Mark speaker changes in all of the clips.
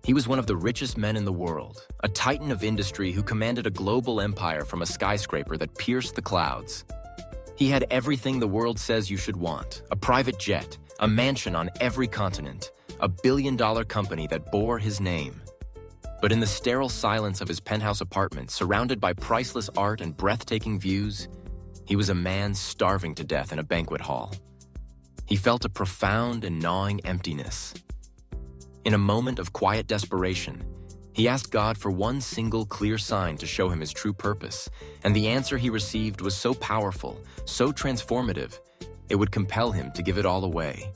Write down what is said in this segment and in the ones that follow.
Speaker 1: He was one of the richest men in the world, a titan of industry who commanded a global empire from a skyscraper that pierced the clouds. He had everything the world says you should want: a private jet, a mansion on every continent, a billion-dollar company that bore his name. But in the sterile silence of his penthouse apartment, surrounded by priceless art and breathtaking views, he was a man starving to death in a banquet hall. He felt a profound and gnawing emptiness. In a moment of quiet desperation, he asked God for one single clear sign to show him his true purpose, and the answer he received was so powerful, so transformative, it would compel him to give it all away.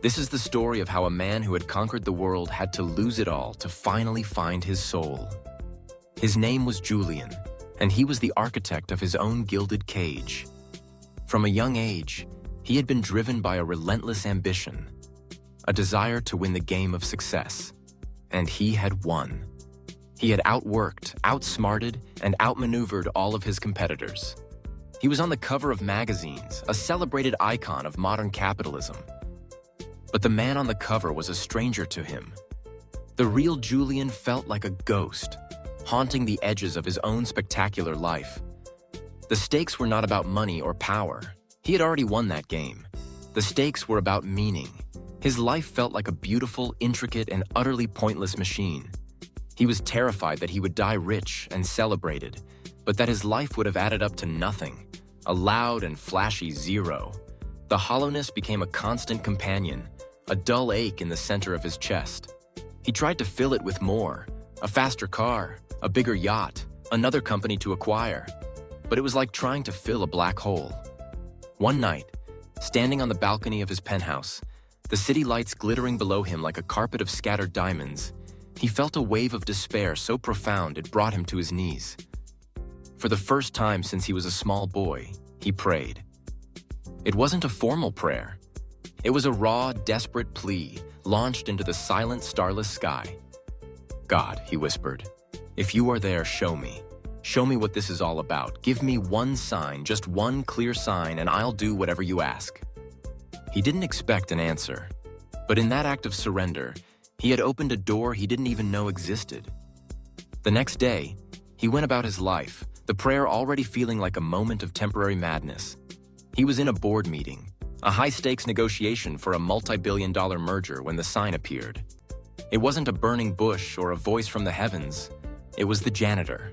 Speaker 1: This is the story of how a man who had conquered the world had to lose it all to finally find his soul. His name was Julian, and he was the architect of his own gilded cage. From a young age, he had been driven by a relentless ambition, a desire to win the game of success. And he had won. He had outworked, outsmarted, and outmaneuvered all of his competitors. He was on the cover of magazines, a celebrated icon of modern capitalism. But the man on the cover was a stranger to him. The real Julian felt like a ghost, haunting the edges of his own spectacular life. The stakes were not about money or power. He had already won that game. The stakes were about meaning. His life felt like a beautiful, intricate, and utterly pointless machine. He was terrified that he would die rich and celebrated, but that his life would have added up to nothing, a loud and flashy zero. The hollowness became a constant companion, a dull ache in the center of his chest. He tried to fill it with more, a faster car, a bigger yacht, another company to acquire. But it was like trying to fill a black hole. One night, standing on the balcony of his penthouse, the city lights glittering below him like a carpet of scattered diamonds, he felt a wave of despair so profound it brought him to his knees. For the first time since he was a small boy, he prayed. It wasn't a formal prayer. It was a raw, desperate plea launched into the silent, starless sky. "God," he whispered, "if you are there, show me. Show me what this is all about. Give me one sign, just one clear sign, and I'll do whatever you ask." He didn't expect an answer, but in that act of surrender, he had opened a door he didn't even know existed. The next day, he went about his life, the prayer already feeling like a moment of temporary madness. He was in a board meeting, a high-stakes negotiation for a multi-billion-dollar merger when the sign appeared. It wasn't a burning bush or a voice from the heavens. It was the janitor.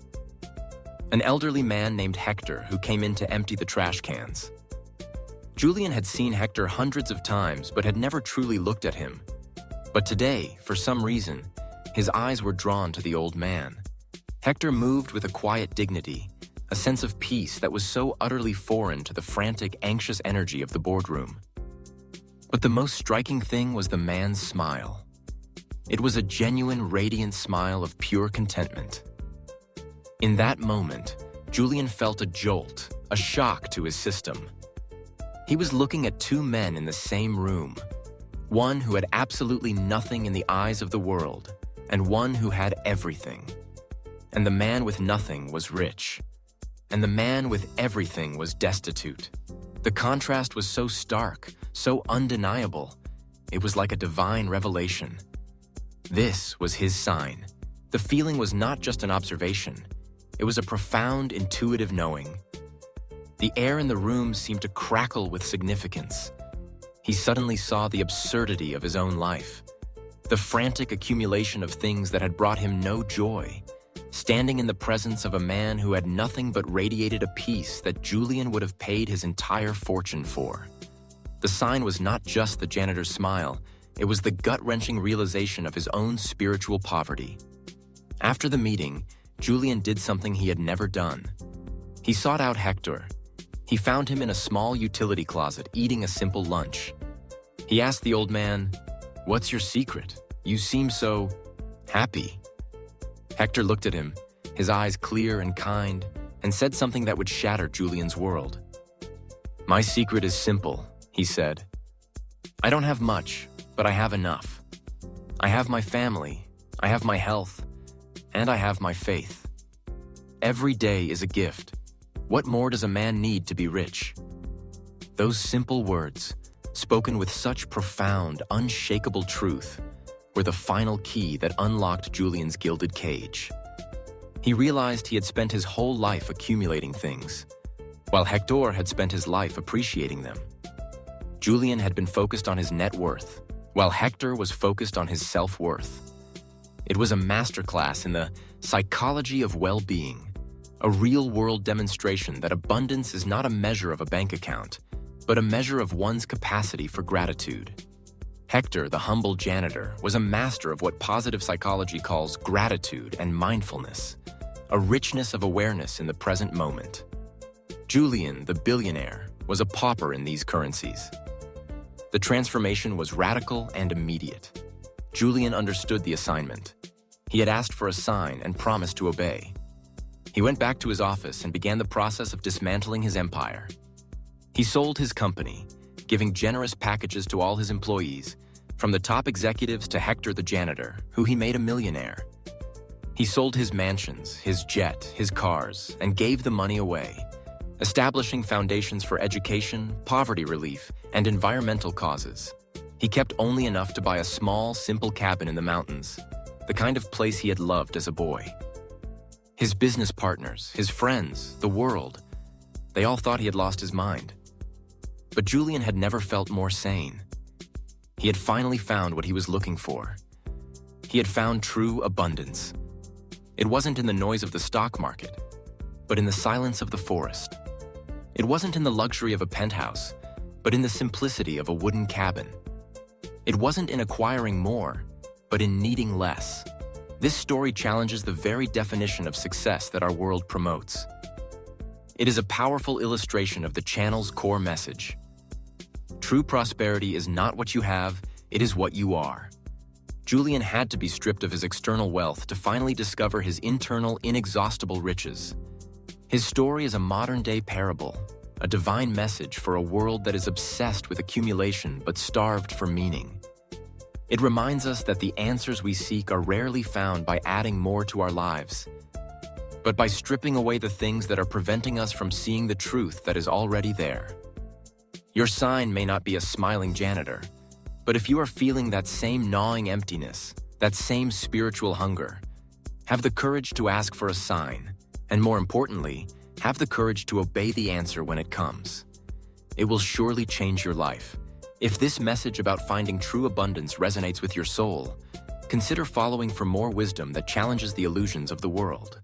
Speaker 1: An elderly man named Hector who came in to empty the trash cans. Julian had seen Hector hundreds of times but had never truly looked at him. But today, for some reason, his eyes were drawn to the old man. Hector moved with a quiet dignity, a sense of peace that was so utterly foreign to the frantic, anxious energy of the boardroom. But the most striking thing was the man's smile. It was a genuine, radiant smile of pure contentment. In that moment, Julian felt a jolt, a shock to his system. He was looking at two men in the same room, one who had absolutely nothing in the eyes of the world, and one who had everything. And the man with nothing was rich, and the man with everything was destitute. The contrast was so stark, so undeniable. It was like a divine revelation. This was his sign. The feeling was not just an observation. It was a profound, intuitive knowing. The air in the room seemed to crackle with significance. He suddenly saw the absurdity of his own life, the frantic accumulation of things that had brought him no joy, standing in the presence of a man who had nothing but radiated a peace that Julian would have paid his entire fortune for. The sign was not just the janitor's smile, it was the gut-wrenching realization of his own spiritual poverty. After the meeting, Julian did something he had never done. He sought out Hector. He found him in a small utility closet, eating a simple lunch. He asked the old man, "What's your secret? You seem so happy." Hector looked at him, his eyes clear and kind, and said something that would shatter Julian's world. "My secret is simple," he said. "I don't have much, but I have enough. I have my family, I have my health, and I have my faith. Every day is a gift. What more does a man need to be rich?" Those simple words, spoken with such profound, unshakable truth, were the final key that unlocked Julian's gilded cage. He realized he had spent his whole life accumulating things, while Hector had spent his life appreciating them. Julian had been focused on his net worth, while Hector was focused on his self-worth. It was a masterclass in the psychology of well-being, a real-world demonstration that abundance is not a measure of a bank account, but a measure of one's capacity for gratitude. Hector, the humble janitor, was a master of what positive psychology calls gratitude and mindfulness, a richness of awareness in the present moment. Julian, the billionaire, was a pauper in these currencies. The transformation was radical and immediate. Julian understood the assignment. He had asked for a sign and promised to obey. He went back to his office and began the process of dismantling his empire. He sold his company, giving generous packages to all his employees, from the top executives to Hector the janitor, who he made a millionaire. He sold his mansions, his jet, his cars, and gave the money away, establishing foundations for education, poverty relief, and environmental causes. He kept only enough to buy a small, simple cabin in the mountains, the kind of place he had loved as a boy. His business partners, his friends, the world, they all thought he had lost his mind. But Julian had never felt more sane. He had finally found what he was looking for. He had found true abundance. It wasn't in the noise of the stock market, but in the silence of the forest. It wasn't in the luxury of a penthouse, but in the simplicity of a wooden cabin. It wasn't in acquiring more, but in needing less. This story challenges the very definition of success that our world promotes. It is a powerful illustration of the channel's core message. True prosperity is not what you have, it is what you are. Julian had to be stripped of his external wealth to finally discover his internal, inexhaustible riches. His story is a modern-day parable, a divine message for a world that is obsessed with accumulation but starved for meaning. It reminds us that the answers we seek are rarely found by adding more to our lives, but by stripping away the things that are preventing us from seeing the truth that is already there. Your sign may not be a smiling janitor, but if you are feeling that same gnawing emptiness, that same spiritual hunger, have the courage to ask for a sign, and more importantly, have the courage to obey the answer when it comes. It will surely change your life. If this message about finding true abundance resonates with your soul, consider following for more wisdom that challenges the illusions of the world.